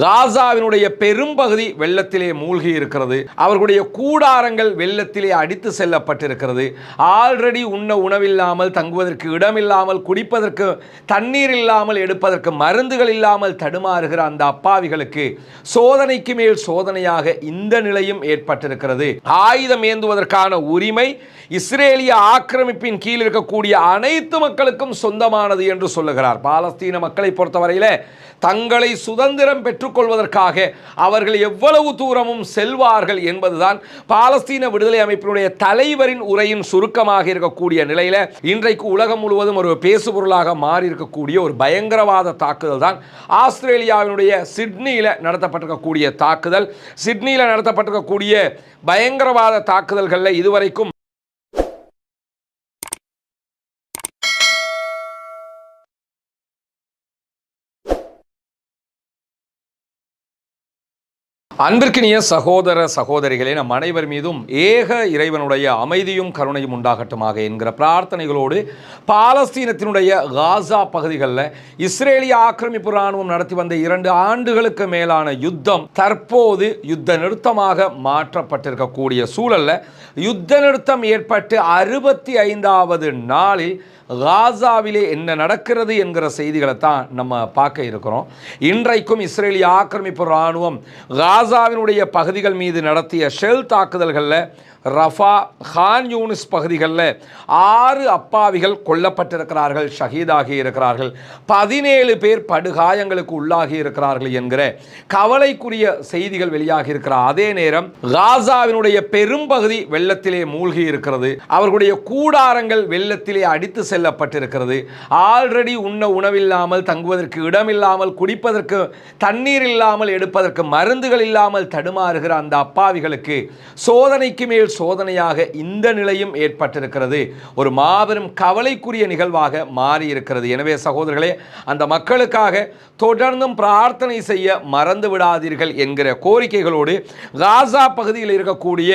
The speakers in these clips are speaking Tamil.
காசாவினுடைய பெரும்பகுதி வெள்ளத்திலே மூழ்கி இருக்கிறது. அவர்களுடைய கூடாரங்கள் வெள்ளத்திலே அடித்து செல்லப்பட்டிருக்கிறது. ஆல்ரெடி உண்ண உணவில்லாமல், தங்குவதற்கு இடமில்லாமல், குடிப்பதற்கு தண்ணீர் இல்லாமல், எடுப்பதற்கு மருந்துகள் இல்லாமல் தடுமாறுகிற அந்த அப்பாவிகளுக்கு சோதனைக்கு மேல் சோதனையாக இந்த நிலையும் ஏற்பட்டிருக்கிறது. ஆயுதம் ஏந்துவதற்கான உரிமை இஸ்ரேலிய ஆக்கிரமிப்பின் கீழ் இருக்கக்கூடிய அனைத்து மக்களுக்கும் சொந்தமானது என்று சொல்லுகிறார். பாலஸ்தீன மக்களை பொறுத்தவரையில தங்களை சுதந்திரம் பெற்றுக்கொள்வதற்காக அவர்கள் எவ்வளவு தூரமும் செல்வார்கள் என்பதுதான் பாலஸ்தீன விடுதலை அமைப்பினுடைய தலைவரின் உரையின் சுருக்கமாக இருக்கக்கூடிய நிலையில இன்றைக்கு உலகம் முழுவதும் ஒரு பேசுபொருளாக மாறி இருக்கக்கூடிய ஒரு பயங்கரவாத தாக்குதல் தான் ஆஸ்திரேலியாவினுடைய சிட்னியில் நடத்தப்பட்டிருக்கக்கூடிய தாக்குதல். சிட்னியில் நடத்தப்பட்டிருக்கக்கூடிய பயங்கரவாத தாக்குதல்களில் இதுவரைக்கும் அன்பிற்கினிய சகோதர சகோதரிகளே, நம் அனைவர் மீதும் ஏக இறைவனுடைய அமைதியும் கருணையும் உண்டாகட்டுமாக என்கிற பிரார்த்தனைகளோடு பாலஸ்தீனத்தினுடைய காசா பகுதிகளில் இஸ்ரேலிய ஆக்கிரமிப்பு இராணுவம் நடத்தி வந்த 2 ஆண்டுகளுக்கு மேலான யுத்தம் தற்போது யுத்த நிறுத்தமாக மாற்றப்பட்டிருக்கக்கூடிய சூழலில் யுத்த நிறுத்தம் ஏற்பட்டு 65வது நாளில் காசாவிலே என்ன நடக்கிறது என்கிற செய்திகளை தான் நம்ம பார்க்க இருக்கிறோம். இன்றைக்கும் இஸ்ரேலிய ஆக்கிரமிப்பு இராணுவம் காசாவினுடைய பகுதிகள் மீது நடத்திய ஷெல் தாக்குதல்களில் ரஃபா, கான் யூனிஸ் பகுதிகளில் 6 அப்பாவிகள் கொல்லப்பட்டிருக்கிறார்கள், ஷஹீதாகி இருக்கிறார்கள். 17 பேர் படுகாயங்களுக்கு உள்ளாகி இருக்கிறார்கள் என்கிற கவலைக்குரிய செய்திகள் வெளியாகி இருக்கிற அதே நேரம் காசாவினுடைய பெரும்பகுதி வெள்ளத்திலே மூழ்கி இருக்கிறது. அவர்களுடைய கூடாரங்கள் வெள்ளத்திலே அடித்து செல்லப்பட்டிருக்கிறது. ஆல்ரெடி உண்ண உணவில்லாமல், தங்குவதற்கு இடமில்லாமல், குடிப்பதற்கு தண்ணீர் இல்லாமல், எடுப்பதற்கு மருந்துகள் இல்லாமல் தடுமாறுகிற அந்த அப்பாவிகளுக்கு சோதனைக்கு மேல் சோதனையாக இந்த நிலையும் ஏற்பட்டிருக்கிறது. ஒரு மாபெரும் கவலைக்குரிய நிகழ்வாக மாறி இருக்கிறது. எனவே சகோதரர்களே, அந்த மக்களுக்காக தொடர்ந்தும் பிரார்த்தனை செய்ய மறந்து விடாதீர்கள் என்கிற கோரிக்கைகளோடு காசா பகுதியில் இருக்கக்கூடிய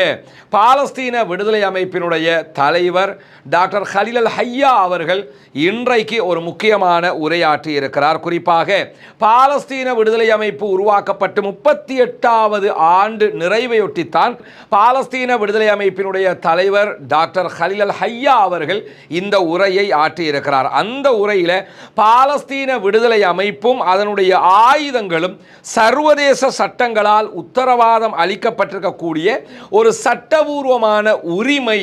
பாலஸ்தீன விடுதலை அமைப்பினுடைய தலைவர் டாக்டர் ஹலீல் அல் ஹையா அவர்கள் இன்றைக்கு ஒரு முக்கியமான உரையாற்றி இருக்கிறார். குறிப்பாக பாலஸ்தீன விடுதலை அமைப்பு உருவாக்கப்பட்டு 38வது ஆண்டு நிறைவையொட்டித்தான் பாலஸ்தீன விடுதலை அமைப்பினுடைய தலைவர் டாக்டர் ஹலீல் அல் ஹையா அவர்கள் இந்த உரையை ஆற்றியிருக்கிறார். அந்த உரையில் பாலஸ்தீன விடுதலை அமைப்பும் அதனுடைய ஆயுதங்களும் சர்வதேச சட்டங்களால் உத்தரவாதம் அளிக்கப்பட்டிருக்கக்கூடிய ஒரு சட்டபூர்வமான உரிமை,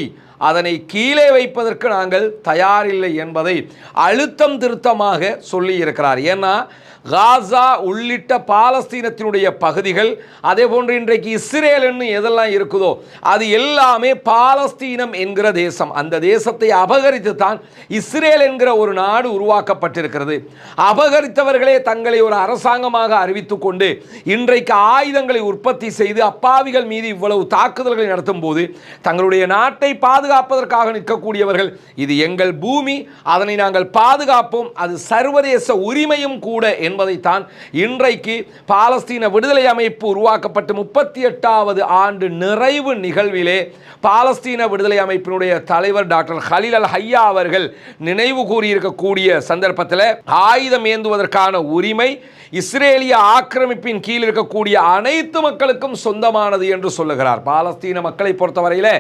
அதனை கீழே வைப்பதற்கு நாங்கள் தயாரில்லை என்பதை அழுத்தம் திருத்தமாக சொல்லியிருக்கிறார். ஏன்னா காசா உள்ளிட்ட பாலஸ்தீனத்தினுடைய பகுதிகள், அதே போன்று இன்றைக்கு இஸ்ரேல்னு எதெல்லாம் இருக்குதோ அது எல்லாமே பாலஸ்தீனம் என்கிற தேசம். அந்த தேசத்தை அபகரித்து தான் இஸ்ரேல் என்கிற ஒரு நாடு உருவாக்கப்பட்டிருக்கிறது. அபகரித்தவர்களே தங்களை ஒரு அரசாங்கமாக அறிவித்துக் கொண்டு இன்றைக்கு ஆயுதங்களை உற்பத்தி செய்து அப்பாவிகள் மீது இவ்வளவு தாக்குதல்களை நடத்தும் போது தங்களுடைய நாட்டை பாதுகாப்பதற்காக நிற்கக்கூடியவர்கள், இது எங்கள் பூமி, அதனை நாங்கள் பாதுகாப்போம், அது சர்வதேச உரிமையும் கூட என்பதைத்தான் இன்றைக்கு பாலஸ்தீன விடுதலை அமைப்பு உருவாக்கப்பட்டு 38வது ஆண்டு நிறைவு நிகழ்விலே பாலஸ்தீன விடுதலை அமைப்பினுடைய தலைவர் டாக்டர் ஹலீல் அல் ஹையா அவர்கள் நினைவு கூறியிருக்கக்கூடிய சந்தர்ப்பத்தில் ஆயுதம் ஏந்துவதற்கான உரிமை இஸ்ரேலிய ஆக்கிரமிப்பின் கீழ் இருக்கக்கூடிய அனைத்து மக்களுக்கும் சொந்தமானது என்று சொல்லுகிறார். பாலஸ்தீன மக்களை பொறுத்தவரையில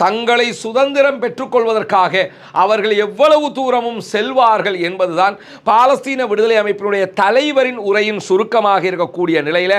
தங்களை சுதந்திரம் பெற்றுக்கொள்வதற்காக அவர்கள் எவ்வளவு தூரமும் செல்வார்கள் என்பதுதான் பாலஸ்தீன விடுதலை அமைப்பினுடைய தலைவரின் உரையின் சுருக்கமாக இருக்கக்கூடிய நிலையில்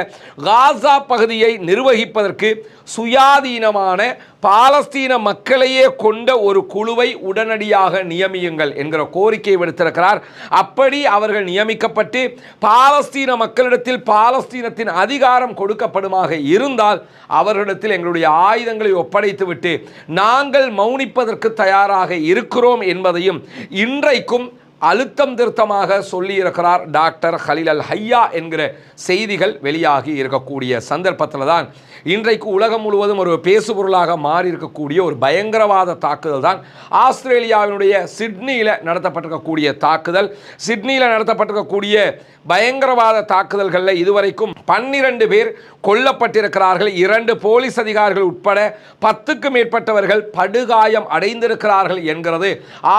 காசா பகுதியை நிர்வகிப்பதற்கு சுயாதீனமான பாலஸ்தீன மக்களையே கொண்ட ஒரு குழுவை உடனடியாக நியமியுங்கள் என்கிற கோரிக்கை விடுத்திருக்கிறார். அப்படி அவர்கள் நியமிக்கப்பட்டு பாலஸ்தீன மக்களிடத்தில் பாலஸ்தீனத்தின் அதிகாரம் கொடுக்கப்படுமாக இருந்தால் அவர்களிடத்தில் எங்களுடைய ஆயுதங்களை ஒப்படைத்துவிட்டு நாங்கள் மௌனிப்பதற்கு தயாராக இருக்கிறோம் என்பதையும் இன்றைக்கும் அழுத்தம் திருத்தமாக சொல்லியிருக்கிறார் டாக்டர் ஹலீல் அல் ஹையா என்கிற செய்திகள் வெளியாகி இருக்கக்கூடிய சந்தர்ப்பத்தில் தான் இன்றைக்கு உலகம் முழுவதும் ஒரு பேசுபொருளாக மாறி இருக்கக்கூடிய ஒரு பயங்கரவாத தாக்குதல் தான் ஆஸ்திரேலியாவினுடைய சிட்னியில் நடத்தப்பட்டிருக்கக்கூடிய தாக்குதல். சிட்னியில் நடத்தப்பட்டிருக்கக்கூடிய பயங்கரவாத தாக்குதல்களில் இதுவரைக்கும் 12 பேர் கொல்லப்பட்டிருக்கிறார்கள். 2 போலீஸ் அதிகாரிகள் உட்பட 10க்கும் மேற்பட்டவர்கள் படுகாயம் அடைந்திருக்கிறார்கள் என்கிறது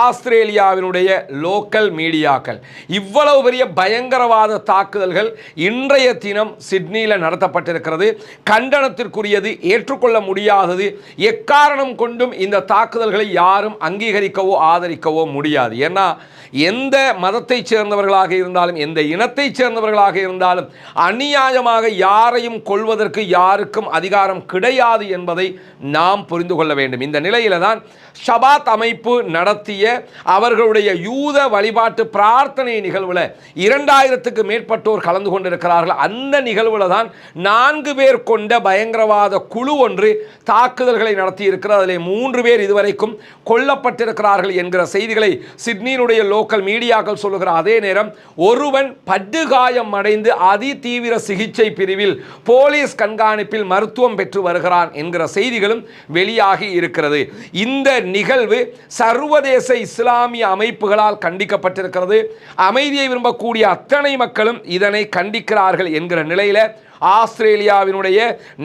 ஆஸ்திரேலியாவினுடைய லோக்கல் லோக்கல் மீடியாக்கள். இவ்வளவு பெரிய பயங்கரவாத தாக்குதல்கள் இன்றைய தினம் சிட்னியில் நடத்தப்பட்டிருக்கிறது. கண்டனத்திற்குரியது, ஏற்றுக்கொள்ள முடியாதது. எக்காரணம் கொண்டும் இந்த தாக்குதல்களை யாரும் அங்கீகரிக்கவோ ஆதரிக்கவோ முடியாது. ஏன்னா எந்த மதத்தை சேர்ந்தவர்களாக இருந்தாலும், எந்த இனத்தை சேர்ந்தவர்களாக இருந்தாலும் அநியாயமாக யாரையும் கொள்வதற்கு யாருக்கும் அதிகாரம் கிடையாது என்பதை நாம் புரிந்து கொள்ள வேண்டும். இந்த நிலையில தான் ஷபாத் அமைப்பு நடத்திய அவர்களுடைய யூத வழிபாட்டு பிரார்த்தனை நிகழ்வுல 2000க்கு மேற்பட்டோர் கலந்து கொண்டிருக்கிறார்கள். அந்த நிகழ்வுல தான் 4 பேர் கொண்ட பயங்கரவாத குழு ஒன்று தாக்குதல்களை நடத்தி இருக்கிறது. அதில் 3 பேர் இதுவரைக்கும் கொல்லப்பட்டிருக்கிறார்கள் என்கிற செய்திகளை சிட்னியினுடைய லோக்கல் மீடியாக்கள் சொல்லுகிற அதே நேரம் ஒருவன் படுகாயம் அடைந்து அதிதீவிர சிகிச்சை பிரிவில் போலீஸ் கண்காணிப்பில் மருத்துவம் பெற்று வருகிறான் என்கிற செய்திகளும் வெளியாகி இருக்கிறது. இந்த நிகழ்வு சர்வதேச இஸ்லாமிய அமைப்புகளால் கண்டிக்கப்பட்டிருக்கிறது. அமைதியை விரும்பக்கூடிய அத்தனை மக்களும் இதனை கண்டிக்கிறார்கள் என்கிற நிலையில ஆஸ்திரேலியாவினுடைய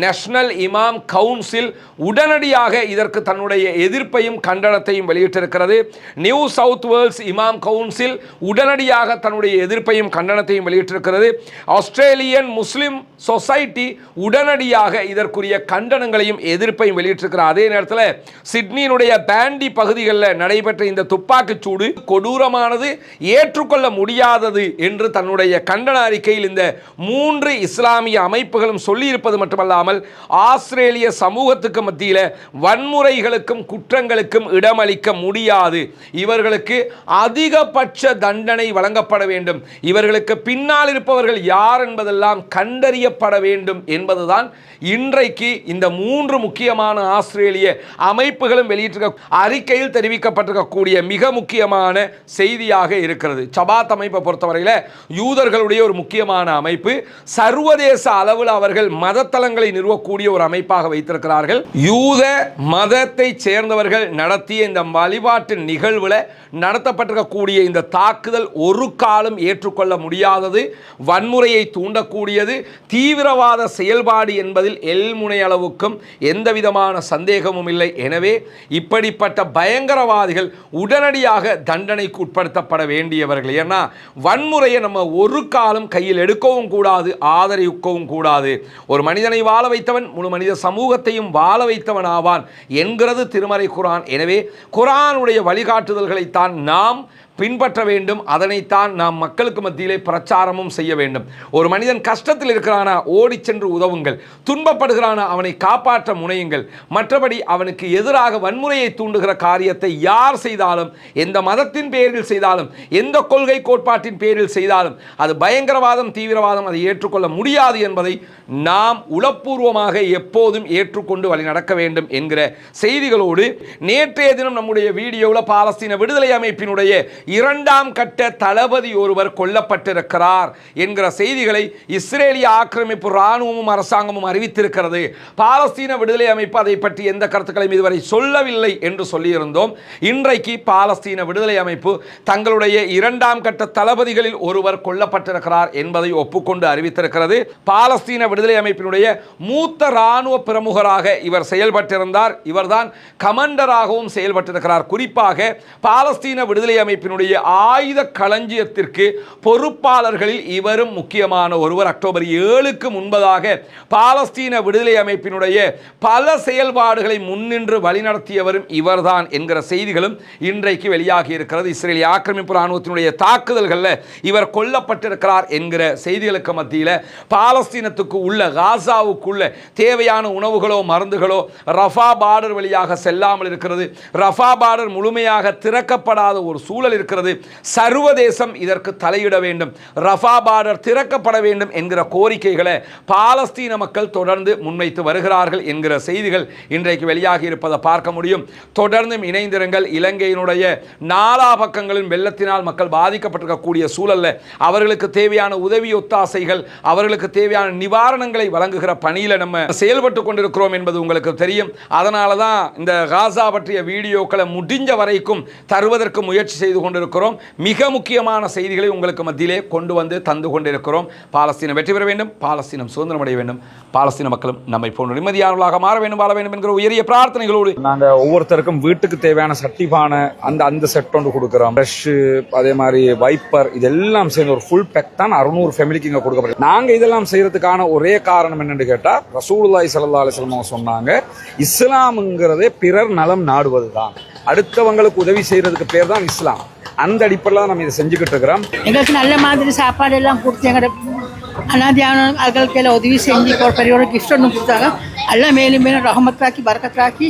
நேஷனல் இமாம் கவுன்சில் உடனடியாக இதற்கு தன்னுடைய எதிர்ப்பையும் கண்டனத்தையும் வெளியிட்டிருக்கிறது. நியூ சவுத் வேல்ஸ் இமாம் கவுன்சில் உடனடியாக தன்னுடைய எதிர்ப்பையும் கண்டனத்தையும் வெளியிட்டிருக்கிறது. ஆஸ்திரேலியன் முஸ்லிம் சொசைட்டி உடனடியாக இதற்குரிய கண்டனங்களையும் எதிர்ப்பையும் வெளியிட்டிருக்கிறார். அதே நேரத்தில் சிட்னியினுடைய பேண்டி பகுதிகளில் நடைபெற்ற இந்த துப்பாக்கிச் சூடு கொடூரமானது, ஏற்றுக்கொள்ள முடியாதது என்று தன்னுடைய கண்டன அறிக்கையில் இந்த 3 இஸ்லாமிய அமைப்புகளும் சொல்லியிருப்பது மட்டுமல்லாமல் ஆஸ்திரேலிய சமூகத்துக்கு மத்தியில் வன்முறைகளுக்கும் குற்றங்களுக்கும் இடமளிக்க முடியாது, இவர்களுக்கு அதிகபட்ச தண்டனை வழங்கப்பட வேண்டும், இவர்களுக்கு பின்னால் இருப்பவர்கள் யார் என்பதெல்லாம் கண்டறியப்பட வேண்டும் என்பதுதான் இன்றைக்கு இந்த 3 முக்கியமான ஆஸ்திரேலிய அமைப்புகளும் வெளியிட்டிருக்க அறிக்கையில் தெரிவிக்கப்பட்டிருக்கக்கூடிய மிக முக்கியமான செய்தியாக இருக்கிறது. ஷபாத் அமைப்பை பொறுத்தவரையில் யூதர்களுடைய ஒரு முக்கியமான அமைப்பு. சர்வதேச அளவில் அவர்கள் மதத்தலங்களை நிறுவக்கூடிய ஒரு அமைப்பாக வைத்திருக்கிறார்கள். யூத மதத்தை சேர்ந்தவர்கள் நடத்திய இந்த வழிபாட்டு நிகழ்வில் நடத்தப்பட்டிருக்கக்கூடிய இந்த தாக்குதல் ஒரு காலம் ஏற்றுக்கொள்ள முடியாதது, வன்முறையை தூண்டக்கூடியது, தீவிரவாத செயல்பாடு என்பதில் எல்முனை அளவுக்கும் எந்த விதமான சந்தேகமும் இல்லை. எனவே இப்படிப்பட்ட பயங்கரவாதிகள் உடனடியாக தண்டனைக்கு உட்படுத்தப்பட வேண்டியவர்கள். ஏன்னா வன்முறையை நம்ம ஒரு காலம் கையில் எடுக்கவும் கூடாது, ஆதரிக்கவும் கூடாது. ஒரு மனிதனை வாழ வைத்தவன் முழு மனித சமூகத்தையும் வாழ வைத்தவன் ஆவான் என்கிறது திருமறை குர்ஆன். எனவே குர்ஆனுடைய வழிகாட்டுதல்களை தான் நாம் பின்பற்ற வேண்டும். அதனைத்தான் நாம் மக்களுக்கு மத்தியிலே பிரச்சாரமும் செய்ய வேண்டும். ஒரு மனிதன் கஷ்டத்தில் இருக்கிறானா ஓடி சென்று உதவுங்கள், துன்பப்படுகிறானா அவனை காப்பாற்ற முனையுங்கள். மற்றபடி அவனுக்கு எதிராக வன்முறையை தூண்டுகிற காரியத்தை யார் செய்தாலும், எந்த மதத்தின் பேரில் செய்தாலும், எந்த கொள்கை கோட்பாட்டின் பேரில் செய்தாலும் அது பயங்கரவாதம், தீவிரவாதம், அதை ஏற்றுக்கொள்ள முடியாது என்பதை நாம் உளப்பூர்வமாக எப்போதும் ஏற்றுக்கொண்டு வழி நடக்க வேண்டும் என்கிற செய்திகளோடு நேற்றைய தினம் நம்முடைய வீடியோவில் பாலஸ்தீன விடுதலை அமைப்பினுடைய 2ஆம் கட்ட தளபதி ஒருவர் கொல்லப்பட்டிருக்கிறார் என்கிற செய்திகளை இஸ்ரேலிய ஆக்கிரமிப்பு இராணுவமும் அரசாங்கமும் அறிவித்திருக்கிறது. பாலஸ்தீன விடுதலை அமைப்பு அதை பற்றி எந்த கருத்துக்களையும் இதுவரை சொல்லவில்லை என்று சொல்லியிருந்தோம். இன்றைக்கு பாலஸ்தீன விடுதலை அமைப்பு தங்களுடைய 2ஆம் கட்ட தளபதிகளில் ஒருவர் கொல்லப்பட்டிருக்கிறார் என்பதை ஒப்புக்கொண்டு அறிவித்திருக்கிறது. பாலஸ்தீன விடுதலை அமைப்பினுடைய மூத்த இராணுவ பிரமுகராக இவர் செயல்பட்டிருந்தார். இவர்தான் கமாண்டராகவும் செயல்பட்டிருக்கிறார். குறிப்பாக பாலஸ்தீன விடுதலை அமைப்பினுடைய ஆயுத களஞ்சியத்திற்கு பொறுப்பாளர்களில் இவரும் முக்கியமான ஒருவர். அக்டோபர் 7க்கு முன்பதாக பாலஸ்தீன விடுதலை அமைப்பினுடைய பல செயல்பாடுகளை முன்னின்று வழிநடத்தியவரும் இவர்தான் என்கிற செய்திகளும் இன்றைக்கு வெளியாகி இருக்கிறது. இஸ்ரேலிய ஆக்கிரமிப்பு இராணுவத்தினுடைய தாக்குதல்களில் இவர் கொல்லப்பட்டிருக்கிறார் என்கிற செய்திகளுக்கு மத்தியில் பாலஸ்தீனத்துக்கு உள்ள காசாவுக்குள்ள தேவையான உணவுகளோ மருந்துகளோ ரஃபா பார்டர் வழியாக செல்லாமல் இருக்கிறது. ரஃபா பார்டர் முழுமையாக திறக்கப்படாத ஒரு சூழல் இருக்கிறது. சர்வதேசம் இதற்கு தலையிட வேண்டும், ரஃபா பார்டர் திறக்கப்பட வேண்டும் என்கிற கோரிக்கைகளை பாலஸ்தீன மக்கள் தொடர்ந்து முன்வைத்து வருகிறார்கள் என்கிற செய்திகள் இன்றைக்கு வெளியாகி இருப்பதை பார்க்க முடியும். தொடர்ந்தும் இணைந்திருங்கள். இலங்கையினுடைய நாலா பக்கங்களின் வெள்ளத்தினால் மக்கள் பாதிக்கப்பட்டிருக்கக்கூடிய சூழலில் அவர்களுக்கு தேவையான உதவி ஒத்தாசைகள், அவர்களுக்கு தேவையான நிவாரணங்களை வழங்குகிற பணியில் நம்ம செயல்பட்டு கொண்டிருக்கிறோம் என்பது உங்களுக்கு தெரியும். அதனால தான் இந்த காசா பற்றிய வீடியோக்களை முடிஞ்ச வரைக்கும் தருவதற்கு முயற்சி செய்து கொண்டிருக்கிறோம். மிக முக்கியமான செய்திகளை உங்களுக்கு மத்தியிலே கொண்டு வந்து தந்து கொண்டிருக்கிறோம். பாலஸ்தீனம் வெற்றி பெற வேண்டும், பாலஸ்தீனம் சுதந்திரம் அடைய வேண்டும், பாலஸ்தீன மக்களும் நம்மை போன்ற நிம்மதியானவர்களாக மாற வேண்டும், வாழ வேண்டும் என்கிற உயரிய பிரார்த்தனைகளோடு நாங்கள் ஒவ்வொருத்தருக்கும் வீட்டுக்கு தேவையான சட்டிபானை அந்த செட் ஒன்று கொடுக்குறோம். ப்ரஷ், அதே மாதிரி வைப்பர், இதெல்லாம் சேர்ந்து ஒரு ஃபுல் பேக் தான் 600 ஃபேமிலிக்கு இங்கே கொடுக்கப்படும். நாங்கள் இதெல்லாம் செய்யறதுக்கான ஒரே காரணம் என்னன்னு கேட்டால், ரசூலுல்லாஹி ஸல்லல்லாஹு அலைஹி வஸல்லம் சொன்னாங்க, இஸ்லாம்ங்கிறதே பிறர் நலம் நாடுவது தான், அடுத்தவங்களுக்கு உதவி செய்யறதுக்கு பேர் தான் இஸ்லாம். அந்த அடிப்படையில் தான் நம்ம இதை செஞ்சுக்கிட்டு இருக்கிறோம். எங்களுக்கு நல்ல மாதிரி சாப்பாடு எல்லாம் கொடுத்து எங்களோட அனாதியான ஆட்களுக்கு எல்லாம் உதவி செஞ்சு ஒரு பெரிய ஒரு கிஃப்ட் ஒன்று கொடுத்தாங்க. எல்லாம் மேலும் மேலும் ரஹமத்தாக்கி பரக்கத்தாக்கி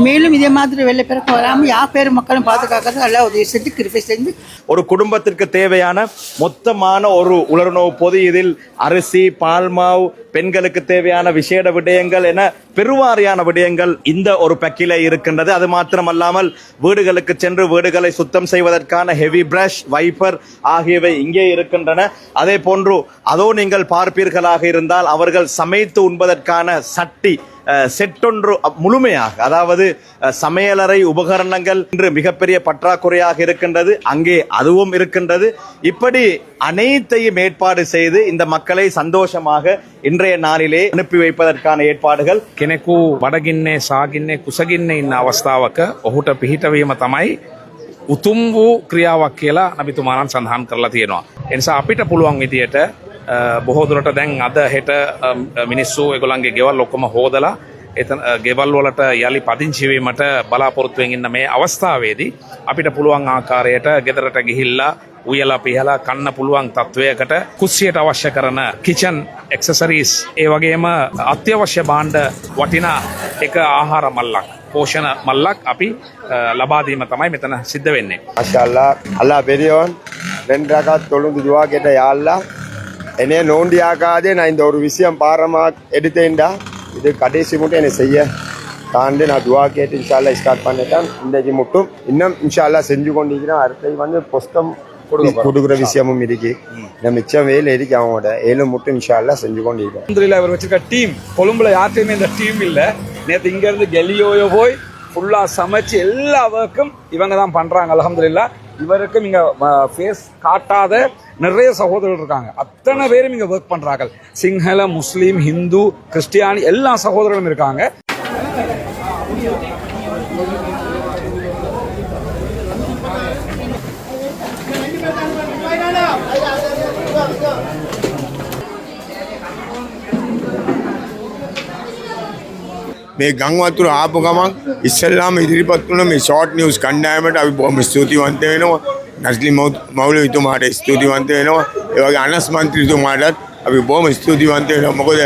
மேலும் இதே மாதிரி வெள்ளை பிறக்க வராமல் பேர் மக்களும் பாதுகாக்கிறது எல்லாம் உதவி செஞ்சு கிருபை செஞ்சு ஒரு குடும்பத்திற்கு தேவையான மொத்தமான ஒரு உலர்ணவு பொது, இதில் அரிசி, பால்மாவு, பெண்களுக்கு தேவையான விசேட விடயங்கள் என பெருவாரியான விடயங்கள் இந்த ஒரு பேக்கில இருக்கின்றது. அது மாத்திரமல்லாமல் வீடுகளுக்கு சென்று வீடுகளை சுத்தம் செய்வதற்கான ஹெவி பிரஷ், வைப்பர் ஆகியவை இங்கே இருக்கின்றன. அதே போன்று அதோ நீங்கள் பார்ப்பீர்களாக இருந்தால் அவர்கள் சமைத்து உண்பதற்கான சட்டி செட் ஒன்று முழுமையாக, அதாவது சமையலறை உபகரணங்கள் இன்று மிகப்பெரிய பற்றாக்குறையாக இருக்கின்றது, அங்கே அதுவும் இருக்கின்றது. இப்படி அனைத்தையும் ஏற்பாடு செய்து இந்த மக்களை சந்தோஷமாக இன்றைய நாளிலே அனுப்பி வைப்பதற்கான ஏற்பாடுகள். කෙනෙකු බඩගින්නේ සාගින්නේ කුසගින්නේ ඉන්න අවස්ථාවක ඔහුට පිහිටවීම තමයි උතුම් වූ ක්‍රියාවක් කියලා නබිතුමාණන් සඳහන් කරලා තියෙනවා. ඒ නිසා අපිට පුළුවන් විදියට බොහෝ දුරට දැන් අද හෙට මිනිස්සු ඒගොල්ලන්ගේ ගෙවල් ඔක්කොම හොදලා එතන ගෙවල් වලට යලි පදිංචි වීමට බලාපොරොත්තුවෙන් ඉන්න මේ අවස්ථාවේදී අපිට පුළුවන් ආකාරයට ගෙදරට ගිහිල්ලා උයලා පිහලා කන්න පුළුවන් තත්වයකට කුස්සියට අවශ්‍ය කරන කිචන් ඇක්සසරීස්, ඒ වගේම අත්‍යවශ්‍ය භාණ්ඩ වටිනා එක ආහාර මල්ලක්, පෝෂණ මල්ලක් අපි ලබා දීම තමයි මෙතන සිද්ධ වෙන්නේ. மாஷா அல்லாஹ் பெரியவன். 2 ரகாத் தொழுது துவா கேட்ட யா அல்லாஹ் என்னைய நோண்டியாக்காதே, நான் இந்த ஒரு விஷயம் பாரமா எடுத்தேன்டா, இது கடைசி மட்டும் என்னை செய்ய தாண்டி நான் துவா கேட்டு இன்ஷா அல்லாஹ் ஸ்டார்ட் பண்ணிட்டேன். இன்றைக்கு மட்டும் இன்னும் இன்ஷா அல்லாஹ் செஞ்சு கொண்டிருக்கிறேன். அடுத்தது வந்து புஸ்தம் கொடுக்குற விஷயமும் இருக்கு, நான் மிச்சம் வேலை இருக்கு, அவங்களோட ஏழு மட்டும் இன்ஷா அல்லாஹ் செஞ்சு கொண்டிருக்கேன். அல்ஹம்துலில்லாஹ் இவர் வச்சிருக்க டீம், கொழும்புல யார்ட்டையுமே இந்த டீம் இல்லை. நேற்று இங்கேருந்து கெலியோயோ போய் ஃபுல்லாக சமைச்சு எல்லா ஒர்க்கும் இவங்க தான் பண்ணுறாங்க. அல்ஹம்துலில்லாஹ் இவருக்கும் இங்கே ஃபேஸ் காட்டாத நிறைய சகோதரர்கள் இருக்காங்க. அத்தனை பேரும் இங்கே ஒர்க் பண்ணுறாங்க. சிங்கள, முஸ்லீம், ஹிந்து, கிறிஸ்டியானி எல்லா சகோதரர்களும் இருக்காங்க. මේ ගංවතුර ආපු ගමන් ඉස්සෙල්ලාම ඉදිරිපත් වුණ මේ ෂෝට් නිවුස් කණ්ඩායමට අපි බොහොම ස්තුතිවන්ත වෙනවා. නස්ලිම් මෞලවිතුමාට ස්තුතිවන්ත වෙනවා. ඒ වගේ අනස් මන්ත්‍රීතුමාටත් අපි බොහොම ස්තුතිවන්ත වෙනවා. මොකද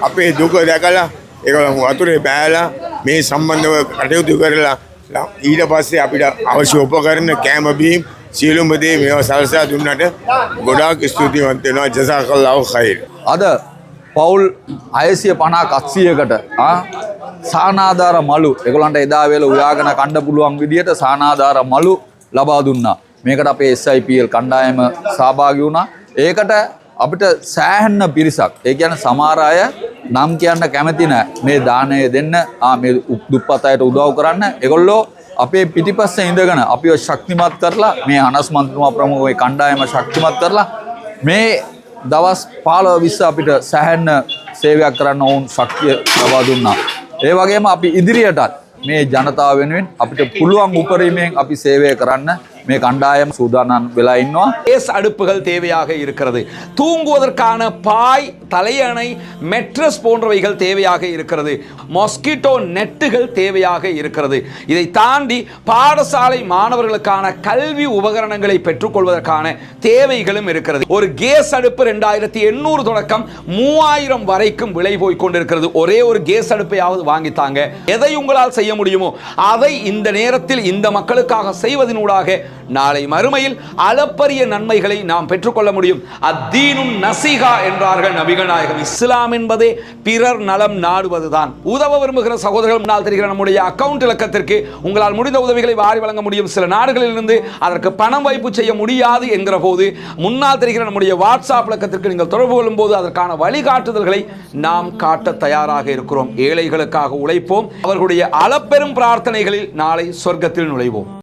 අපේ දුක දැකලා ඒගොල්ලෝ වතුරේ බෑලා මේ සම්බන්ධව කටයුතු කරලා ඊට පස්සේ අපිට අවශ්‍ය උපකරණ, කැම බීම් සියලුම දේ මේවා සලසා දුන්නට ගොඩාක් ස්තුතිවන්ත වෙනවා. ජසාකල්ලාහ් ඛෛර්. අද පවුල් 650ක් 800කට සානාධාර මලු ඒගොල්ලන්ට එදා වේල උයාගෙන කන්න පුළුවන් විදියට සානාධාර මලු ලබා දුන්නා. මේකට අපේ SIPL කණ්ඩායම සහභාගී වුණා. ඒකට අපිට සෑහෙන පිරිසක්, ඒ කියන්නේ සමහර අය නම් කියන්න කැමති නැහැ, මේ දාණය දෙන්න, මේ දුප්පත් අයට උදව් කරන්න. ඒගොල්ලෝ අපේ පිටිපස්සේ ඉඳගෙන අපිව ශක්තිමත් කරලා, මේ අනස් මන්ත්‍රීතුමා ප්‍රමුඛ මේ කණ්ඩායම ශක්තිමත් කරලා මේ දවස් 15-20 අපිට සෑහෙන සේවයක් කරන්න ඕන් ශක්තිය ලබා දුන්නා. ඒ වගේම අපි ඉදිරියටත් මේ ජනතාව වෙනුවෙන් අපිට පුළුවන් උපරිමයෙන් අපි சேவை කරන්න මේ கண்டாயம் சூதானம் වෙලා ඉන්නවා. கேஸ் அடுப்புகள் தேவையாக இருக்கிறது. தூங்குவதற்கான பாய், தலையணை, மெட்ரஸ் போன்றவைகள் தேவையாக இருக்கிறது. மொஸ்கிட்டோ நெட்டுகள் தேவையாக இருக்கிறது. இதை தாண்டி பாடசாலை மாணவர்களுக்கான கல்வி உபகரணங்களை பெற்றுக்கொள்வதற்கான தேவைகளும் இருக்கிறது. ஒரு கேஸ் அடுப்பு 2800 தொடக்கம் 3000 வரைக்கும் விலை போய் கொண்டிருக்கிறது. ஒரே ஒரு கேஸ் அடுப்பையாவது வாங்கித்தாங்க. எதை உங்களால் செய்ய முடியுமோ அதை இந்த நேரத்தில் இந்த மக்களுக்காக செய்வதனூடாக நாளை மறுமையில் அளப்பரிய நன்மைகளை நாம் பெற்றுக்கொள்ள முடியும். அத்தீனுன் நசீகா என்றார்கள் நபிகள் நாயகம். இஸ்லாம் என்பதே பிறர் நலம் நாடுவதுதான். உதவ விரும்புகிற சகோதரர்கள் முன்னால் தெரிகிற நம்முடைய அக்கவுண்ட் இலக்கத்திற்கு உங்களால் முடிந்த உதவிகளை வாரி வழங்க முடியும். சில நாடுகளிலிருந்து அதற்கு பணம் வைப்பு செய்ய முடியாது என்கிற போது முன்னால் தெரிகிற நம்முடைய வாட்ஸ்அப் இலக்கத்திற்கு நீங்கள் தொடர்பு கொள்ளும் போது அதற்கான வழிகாட்டுதல்களை நாம் காட்ட தயாராக இருக்கிறோம். ஏழைகளுக்காக உழைப்போம். அவர்களுடைய அளப்பெரும் பிரார்த்தனைகளில் நாளை சொர்க்கத்தில் நுழைவோம்.